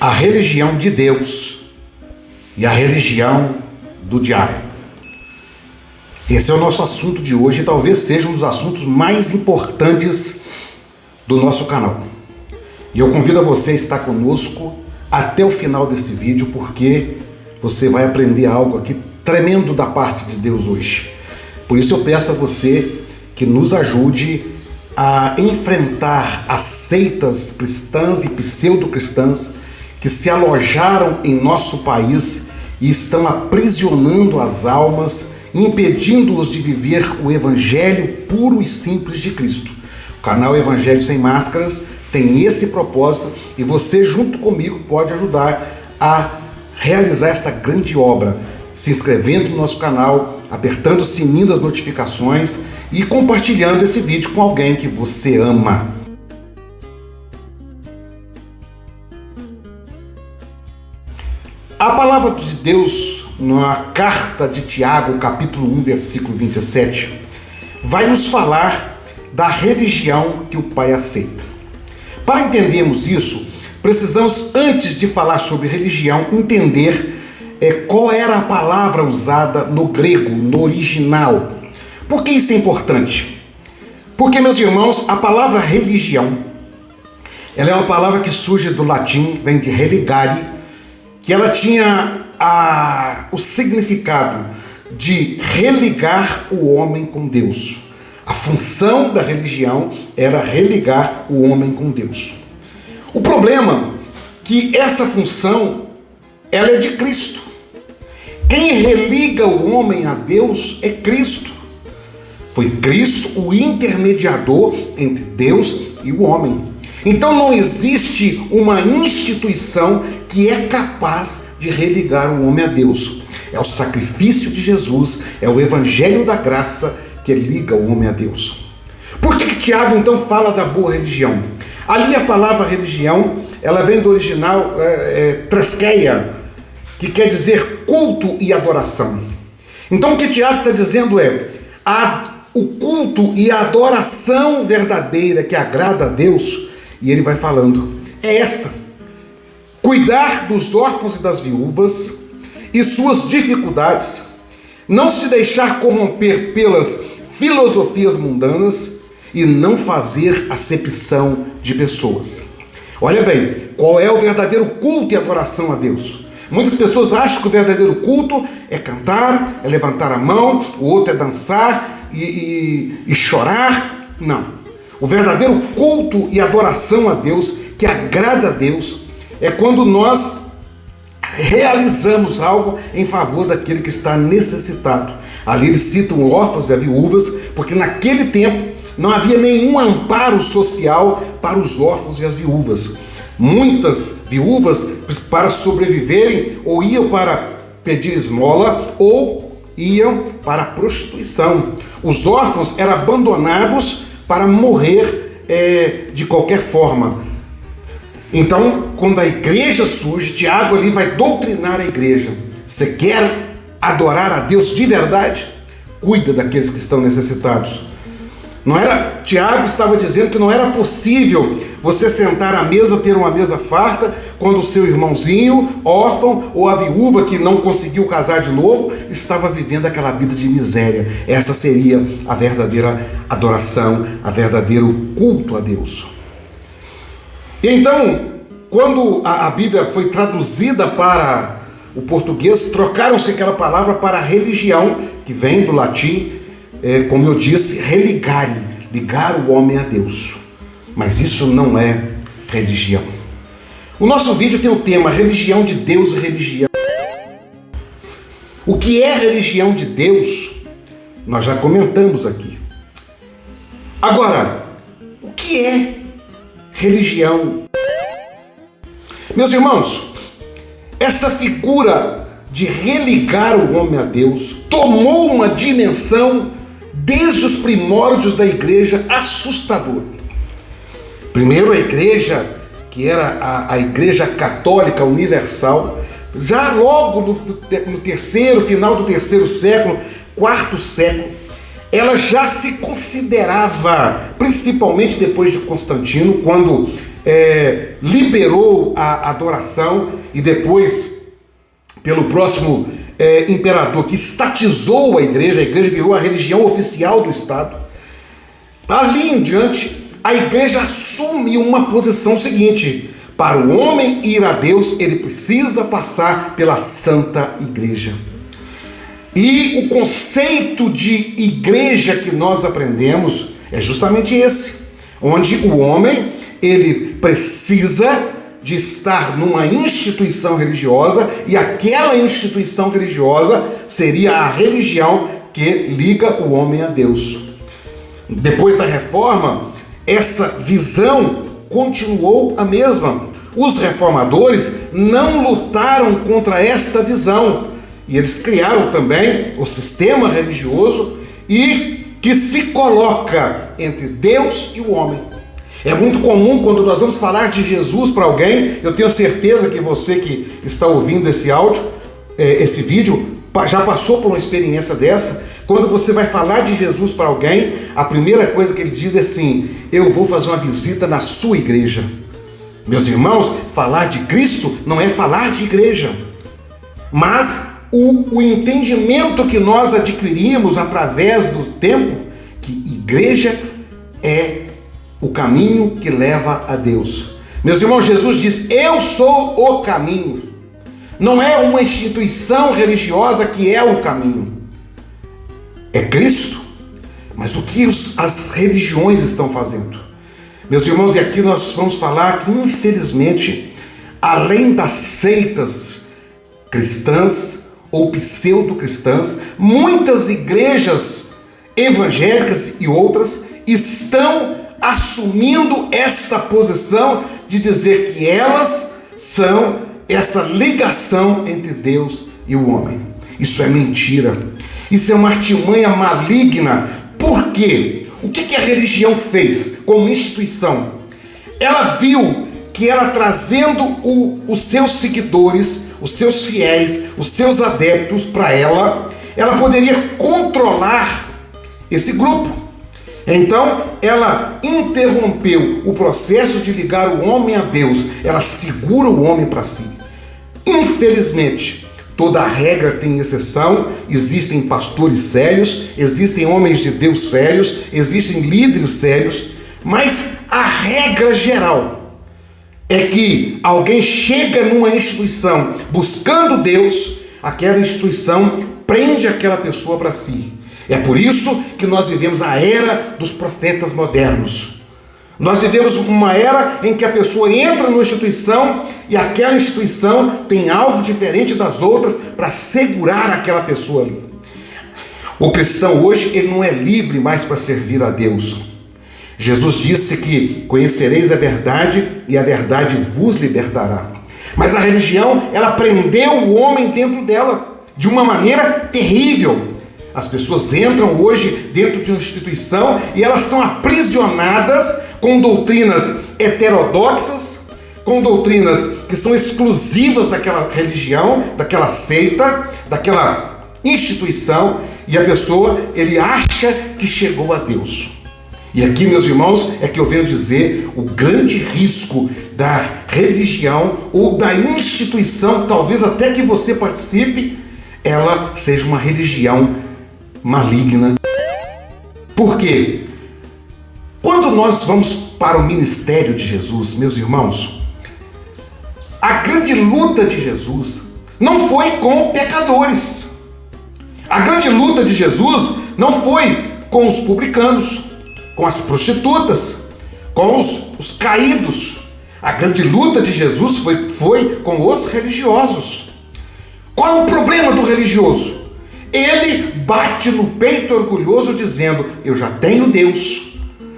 a religião de Deus e a religião do diabo. Esse é o nosso assunto de hoje e talvez seja um dos assuntos mais importantes do nosso canal. E eu convido a você a estar conosco até o final desse vídeo, porque você vai aprender algo aqui tremendo da parte de Deus hoje. Por isso eu peço a você que nos ajude a enfrentar as seitas cristãs e pseudo-cristãs que se alojaram em nosso país e estão aprisionando as almas, impedindo-os de viver o evangelho puro e simples de Cristo. O canal Evangelho Sem Máscaras tem esse propósito e você, junto comigo, pode ajudar a realizar essa grande obra, se inscrevendo no nosso canal, apertando o sininho das notificações e compartilhando esse vídeo com alguém que você ama. A palavra de Deus, na carta de Tiago, capítulo 1, versículo 27, vai nos falar da religião que o Pai aceita. Para entendermos isso, precisamos, antes de falar sobre religião, entender qual era a palavra usada no grego, no original. Por que isso é importante? Porque, meus irmãos, a palavra religião, ela é uma palavra que surge do latim, vem de religare, que ela tinha o significado de religar o homem com Deus. A função da religião era religar o homem com Deus. O problema é que essa função, ela é de Cristo. Quem religa o homem a Deus é Cristo. Foi Cristo o intermediador entre Deus e o homem. Então não existe uma instituição que é capaz de religar o homem a Deus. É o sacrifício de Jesus, é o evangelho da graça que liga o homem a Deus. Por que Tiago então fala da boa religião? Ali a palavra religião, ela vem do original treskeia, que quer dizer culto e adoração. Então o que Tiago está dizendo é, o culto e a adoração verdadeira que agrada a Deus, e ele vai falando, é esta: cuidar dos órfãos e das viúvas e suas dificuldades, não se deixar corromper pelas filosofias mundanas e não fazer acepção de pessoas. Olha bem, qual é o verdadeiro culto e adoração a Deus? Muitas pessoas acham que o verdadeiro culto é cantar, é levantar a mão, o outro é dançar e chorar. Não. O verdadeiro culto e adoração a Deus, que agrada a Deus, é quando nós realizamos algo em favor daquele que está necessitado. Ali eles citam órfãos e viúvas, porque naquele tempo não havia nenhum amparo social para os órfãos e as viúvas. Muitas viúvas, para sobreviverem, ou iam para pedir esmola, ou iam para a prostituição. Os órfãos eram abandonados para morrer de qualquer forma. Então, quando a igreja surge, Tiago ali vai doutrinar a igreja. Você quer adorar a Deus de verdade? Cuida daqueles que estão necessitados. Tiago estava dizendo que não era possível você sentar à mesa, ter uma mesa farta, quando o seu irmãozinho, órfão, ou a viúva que não conseguiu casar de novo, estava vivendo aquela vida de miséria. Essa seria a verdadeira adoração, a verdadeiro culto a Deus. E então, quando a Bíblia foi traduzida para o português, trocaram-se aquela palavra para religião, que vem do latim, como eu disse, religare, ligar o homem a Deus. Mas isso não é religião. O nosso vídeo tem o tema religião de Deus e religião. O que é religião de Deus, nós já comentamos aqui. Agora, o que é religião? Meus irmãos, essa figura de religar o homem a Deus tomou uma dimensão desde os primórdios da igreja assustadora. Primeiro, a igreja, que era a igreja católica universal, já logo no final do terceiro século, quarto século, ela já se considerava, principalmente depois de Constantino, quando liberou a adoração e depois, pelo próximo imperador, que estatizou a igreja virou a religião oficial do Estado. Ali em diante, a igreja assume uma posição seguinte: para o homem ir a Deus, ele precisa passar pela Santa Igreja. E o conceito de igreja que nós aprendemos é justamente esse, onde o homem, ele precisa de estar numa instituição religiosa, e aquela instituição religiosa seria a religião que liga o homem a Deus. Depois da reforma, essa visão continuou a mesma. Os reformadores não lutaram contra esta visão, e eles criaram também o sistema religioso e que se coloca entre Deus e o homem. É muito comum quando nós vamos falar de Jesus para alguém, eu tenho certeza que você que está ouvindo esse áudio, esse vídeo, já passou por uma experiência dessa. Quando você vai falar de Jesus para alguém, a primeira coisa que ele diz é assim: eu vou fazer uma visita na sua igreja. Meus irmãos, falar de Cristo não é falar de igreja, mas o entendimento que nós adquirimos através do tempo, que igreja é o caminho que leva a Deus. Meus irmãos, Jesus diz: eu sou o caminho. Não é uma instituição religiosa que é o caminho, é Cristo. Mas o que as religiões estão fazendo? Meus irmãos, e aqui nós vamos falar que, infelizmente, além das seitas cristãs ou pseudo-cristãs, muitas igrejas evangélicas e outras estão assumindo esta posição de dizer que elas são essa ligação entre Deus e o homem. Isso é mentira. Isso é uma artimanha maligna. Por quê? O que a religião fez como instituição? Ela viu que ela trazendo os seus seguidores, os seus fiéis, os seus adeptos para ela poderia controlar esse grupo. Então, ela interrompeu o processo de ligar o homem a Deus. Ela segura o homem para si. Infelizmente, toda regra tem exceção. Existem pastores sérios, existem homens de Deus sérios, existem líderes sérios, mas a regra geral é que alguém chega numa instituição buscando Deus, aquela instituição prende aquela pessoa para si. É por isso que nós vivemos a era dos profetas modernos. Nós vivemos uma era em que a pessoa entra numa instituição e aquela instituição tem algo diferente das outras para segurar aquela pessoa ali. O cristão hoje, ele não é livre mais para servir a Deus. Jesus disse que conhecereis a verdade e a verdade vos libertará. Mas a religião, ela prendeu o homem dentro dela de uma maneira terrível. As pessoas entram hoje dentro de uma instituição e elas são aprisionadas com doutrinas heterodoxas, com doutrinas que são exclusivas daquela religião, daquela seita, daquela instituição, e a pessoa, ele acha que chegou a Deus. E aqui, meus irmãos, é que eu venho dizer o grande risco da religião ou da instituição, talvez até que você participe, ela seja uma religião maligna. Por quê? Quando nós vamos para o ministério de Jesus, meus irmãos, a grande luta de Jesus não foi com pecadores. A grande luta de Jesus não foi com os publicanos, com as prostitutas, com os caídos. A grande luta de Jesus foi com os religiosos. Qual é o problema do religioso? Ele bate no peito orgulhoso dizendo: eu já tenho Deus.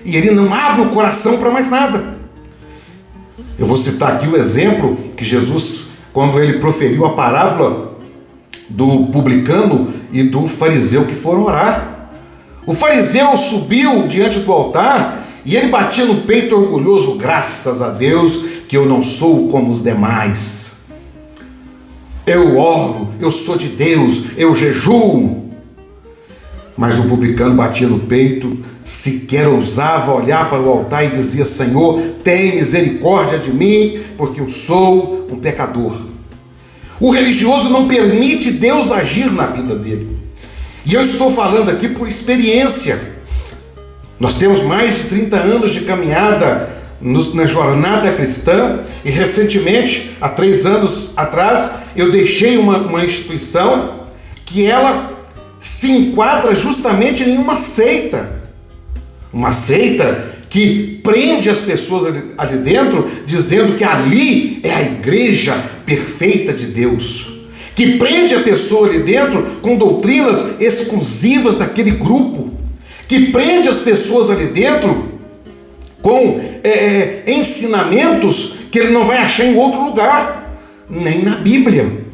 E ele não abre o coração para mais nada. Eu vou citar aqui o exemplo que Jesus, quando ele proferiu a parábola do publicano e do fariseu que foram orar. O fariseu subiu diante do altar e ele batia no peito orgulhoso: graças a Deus que eu não sou como os demais. Eu oro, eu sou de Deus, eu jejuo. Mas o publicano batia no peito, sequer ousava olhar para o altar e dizia: Senhor, tem misericórdia de mim, porque eu sou um pecador. O religioso não permite Deus agir na vida dele. E eu estou falando aqui por experiência. Nós temos mais de 30 anos de caminhada na jornada cristã, e recentemente, há 3 anos atrás, eu deixei uma instituição que ela se enquadra justamente em uma seita que prende as pessoas ali dentro, dizendo que ali é a igreja perfeita de Deus, que prende a pessoa ali dentro com doutrinas exclusivas daquele grupo, que prende as pessoas ali dentro com ensinamentos que ele não vai achar em outro lugar, nem na Bíblia.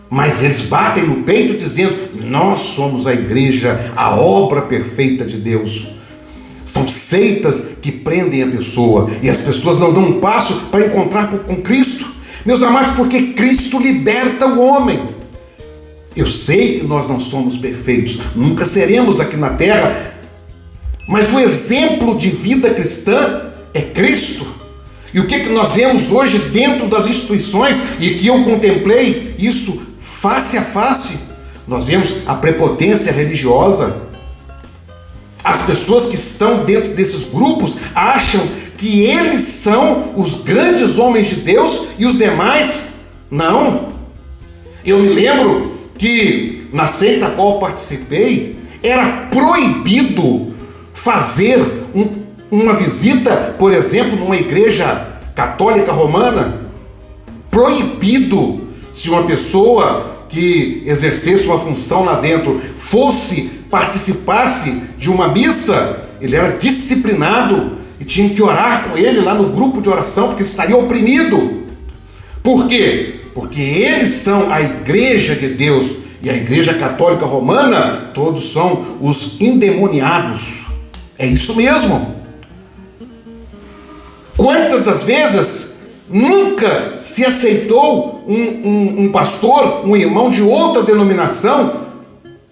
Mas eles batem no peito dizendo: nós somos a igreja, a obra perfeita de Deus. São seitas que prendem a pessoa, e as pessoas não dão um passo para encontrar com Cristo. Meus amados, porque Cristo liberta o homem. Eu sei que nós não somos perfeitos, nunca seremos aqui na terra, mas o exemplo de vida cristã é Cristo. E o que nós vemos hoje dentro das instituições, e que eu contemplei isso face a face, nós vemos a prepotência religiosa. As pessoas que estão dentro desses grupos acham que eles são os grandes homens de Deus e os demais não. Eu me lembro que na seita a qual eu participei, era proibido fazer uma visita, por exemplo, numa igreja católica romana. Proibido. Se uma pessoa que exercesse uma função lá dentro participasse de uma missa, ele era disciplinado e tinha que orar com ele lá no grupo de oração, porque ele estaria oprimido. Por quê? Porque eles são a igreja de Deus, e a igreja católica romana, todos são os endemoniados. É isso mesmo. Quantas das vezes nunca se aceitou um pastor, um irmão de outra denominação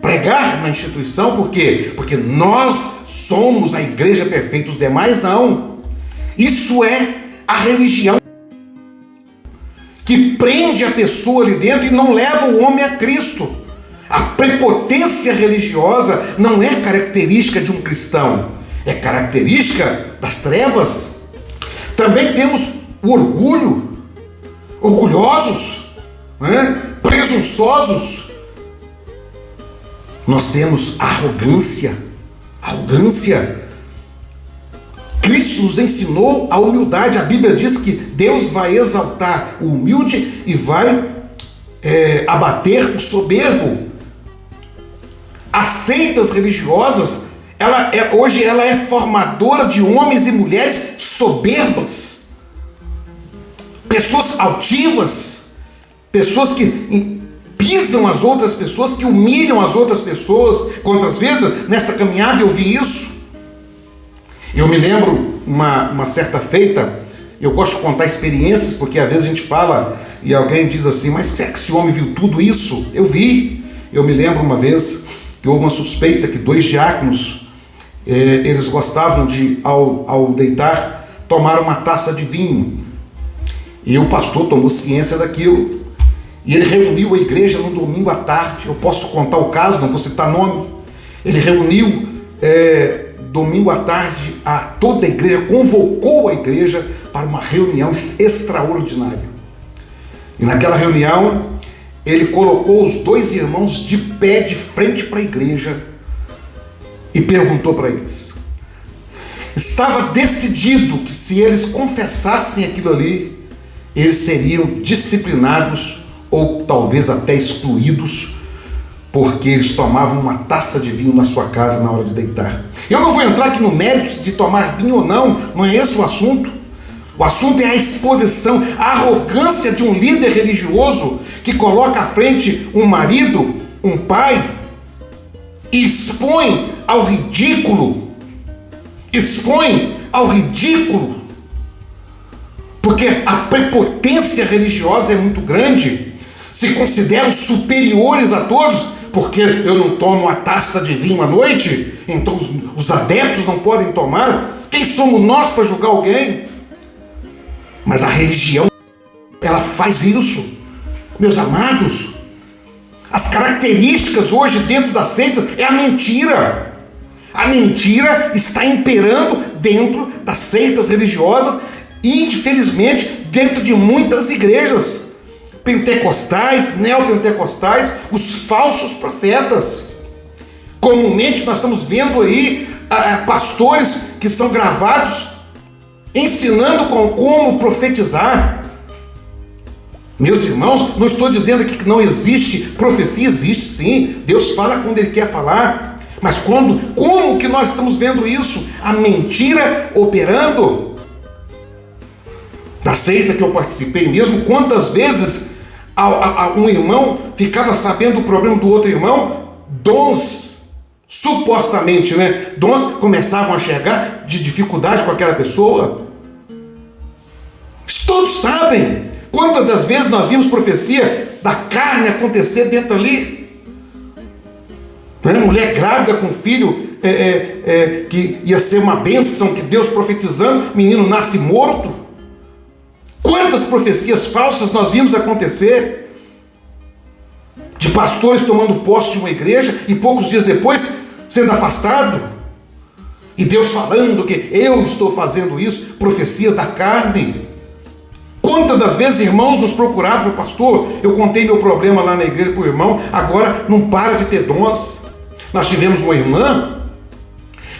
pregar na instituição? Por quê? Porque nós somos a igreja perfeita, os demais não. Isso é a religião que prende a pessoa ali dentro e não leva o homem a Cristo. A prepotência religiosa não é característica de um cristão, é característica das trevas. Também temos o orgulho, orgulhosos, presunçosos. Nós temos arrogância. Cristo nos ensinou a humildade. A Bíblia diz que Deus vai exaltar o humilde e vai abater o soberbo. As seitas religiosas, hoje ela é formadora de homens e mulheres soberbas, pessoas altivas, pessoas que pisam as outras pessoas, que humilham as outras pessoas. Quantas vezes nessa caminhada eu vi isso? Eu me lembro uma certa feita, eu gosto de contar experiências, porque às vezes a gente fala e alguém diz assim: mas será que esse homem viu tudo isso? Eu vi. Eu me lembro uma vez que houve uma suspeita que 2 diáconos, eles gostavam de, ao deitar, tomar uma taça de vinho. E o pastor tomou ciência daquilo. E ele reuniu a igreja no domingo à tarde. Eu posso contar o caso, não vou citar nome. Ele reuniu domingo à tarde a toda a igreja, convocou a igreja para uma reunião extraordinária. E naquela reunião, ele colocou os 2 irmãos de pé de frente para a igreja e perguntou para eles. Estava decidido que se eles confessassem aquilo ali, eles seriam disciplinados ou talvez até excluídos, porque eles tomavam uma taça de vinho na sua casa na hora de deitar. Eu não vou entrar aqui no mérito de tomar vinho ou não é esse o assunto. O assunto é a exposição, a arrogância de um líder religioso que coloca à frente um marido, um pai, e expõe ao ridículo, porque a prepotência religiosa é muito grande. Se consideram superiores a todos, porque eu não tomo a taça de vinho à noite, então os adeptos não podem tomar. Quem somos nós para julgar alguém? Mas a religião, ela faz isso. Meus amados, as características hoje dentro das seitas é a mentira. A mentira está imperando dentro das seitas religiosas e, infelizmente, dentro de muitas igrejas pentecostais, neopentecostais, os falsos profetas. Comumente nós estamos vendo aí pastores que são gravados ensinando como profetizar. Meus irmãos, não estou dizendo aqui que não existe profecia, existe sim. Deus fala quando Ele quer falar. Mas como que nós estamos vendo isso? A mentira operando. Da seita que eu participei mesmo, quantas vezes um irmão ficava sabendo do problema do outro irmão, dons, supostamente, dons começavam a chegar de dificuldade com aquela pessoa. Todos sabem. Quantas das vezes nós vimos profecia da carne acontecer dentro ali? Mulher grávida com filho que ia ser uma bênção, que Deus profetizando, menino nasce morto. Quantas profecias falsas nós vimos acontecer? De pastores tomando posse de uma igreja e poucos dias depois sendo afastado. E Deus falando que eu estou fazendo isso, profecias da carne. Quantas das vezes irmãos nos procuraram, falaram, pastor, eu contei meu problema lá na igreja para o irmão, agora não para de ter dons. Nós tivemos uma irmã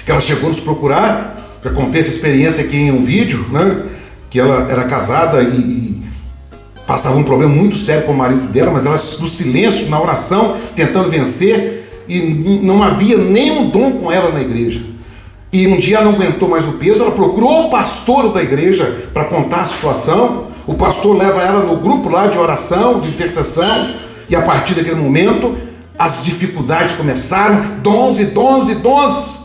que ela chegou a nos procurar, já contei essa experiência aqui em um vídeo, que ela era casada e passava um problema muito sério com o marido dela, mas ela no silêncio, na oração, tentando vencer, e não havia nenhum dom com ela na igreja. E um dia ela não aguentou mais o peso, ela procurou o pastor da igreja para contar a situação. O pastor leva ela no grupo lá de oração, de intercessão, e a partir daquele momento as dificuldades começaram, dons e dons e dons,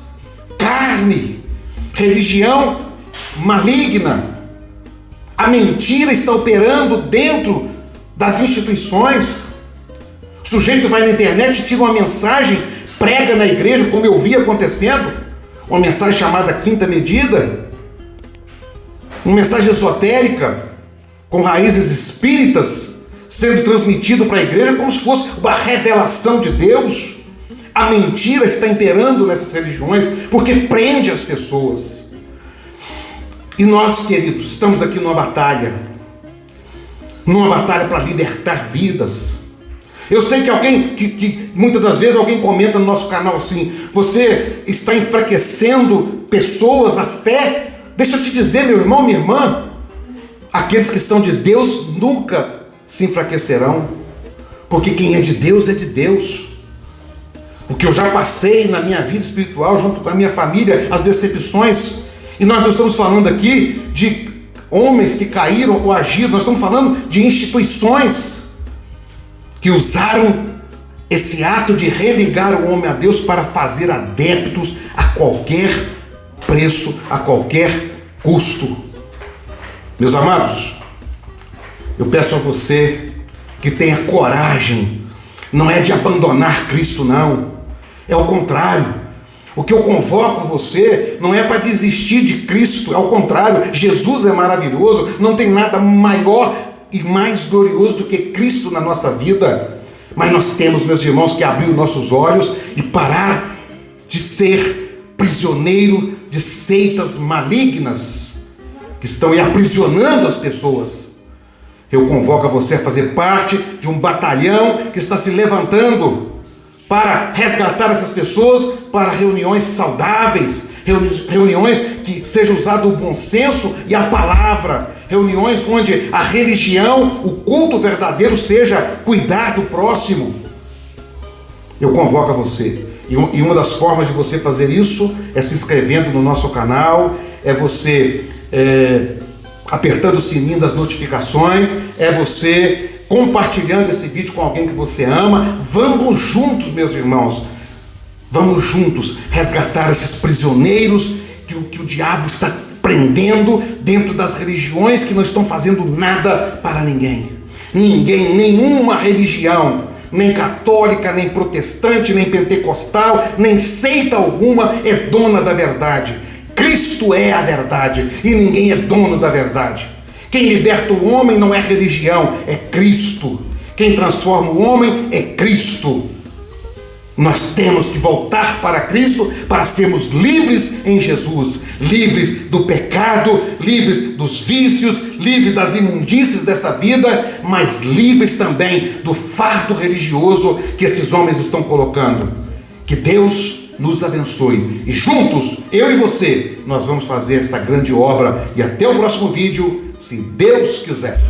carne, religião maligna. A mentira está operando dentro das instituições. O sujeito vai na internet, tira uma mensagem, prega na igreja, como eu vi acontecendo, uma mensagem chamada Quinta Medida, uma mensagem esotérica, com raízes espíritas, sendo transmitido para a igreja como se fosse uma revelação de Deus. A mentira está imperando nessas religiões, porque prende as pessoas. E nós, queridos, estamos aqui numa batalha para libertar vidas. Eu sei que alguém, que muitas das vezes alguém comenta no nosso canal assim, você está enfraquecendo pessoas, a fé. Deixa eu te dizer, meu irmão, minha irmã, aqueles que são de Deus nunca se enfraquecerão, porque quem é de Deus é de Deus. O que eu já passei na minha vida espiritual, junto com a minha família, as decepções, e nós não estamos falando aqui de homens que caíram ou agiram, nós estamos falando de instituições que usaram esse ato de religar o homem a Deus para fazer adeptos a qualquer preço, a qualquer custo. Meus amados, eu peço a você que tenha coragem, não é de abandonar Cristo não, é o contrário. O que eu convoco você não é para desistir de Cristo, é o contrário. Jesus é maravilhoso, não tem nada maior e mais glorioso do que Cristo na nossa vida, mas nós temos, meus irmãos, que abrir os nossos olhos e parar de ser prisioneiro de seitas malignas que estão aí aprisionando as pessoas. Eu convoco a você a fazer parte de um batalhão que está se levantando para resgatar essas pessoas para reuniões saudáveis, reuniões que seja usado o bom senso e a palavra, reuniões onde a religião, o culto verdadeiro seja cuidar do próximo. Eu convoco a você, e uma das formas de você fazer isso é se inscrevendo no nosso canal, é você apertando o sininho das notificações, é você compartilhando esse vídeo com alguém que você ama. Vamos juntos, meus irmãos, vamos juntos resgatar esses prisioneiros que o diabo está prendendo dentro das religiões que não estão fazendo nada para ninguém. Nenhuma religião nem católica, nem protestante, nem pentecostal, nem seita alguma é dona da verdade. Cristo é a verdade e ninguém é dono da verdade. Quem liberta o homem não é religião, é Cristo. Quem transforma o homem é Cristo. Nós temos que voltar para Cristo para sermos livres em Jesus, livres do pecado, livres dos vícios, livres das imundícies dessa vida, mas livres também do fardo religioso que esses homens estão colocando. Que Deus nos abençoe e juntos, eu e você, nós vamos fazer esta grande obra e até o próximo vídeo, se Deus quiser.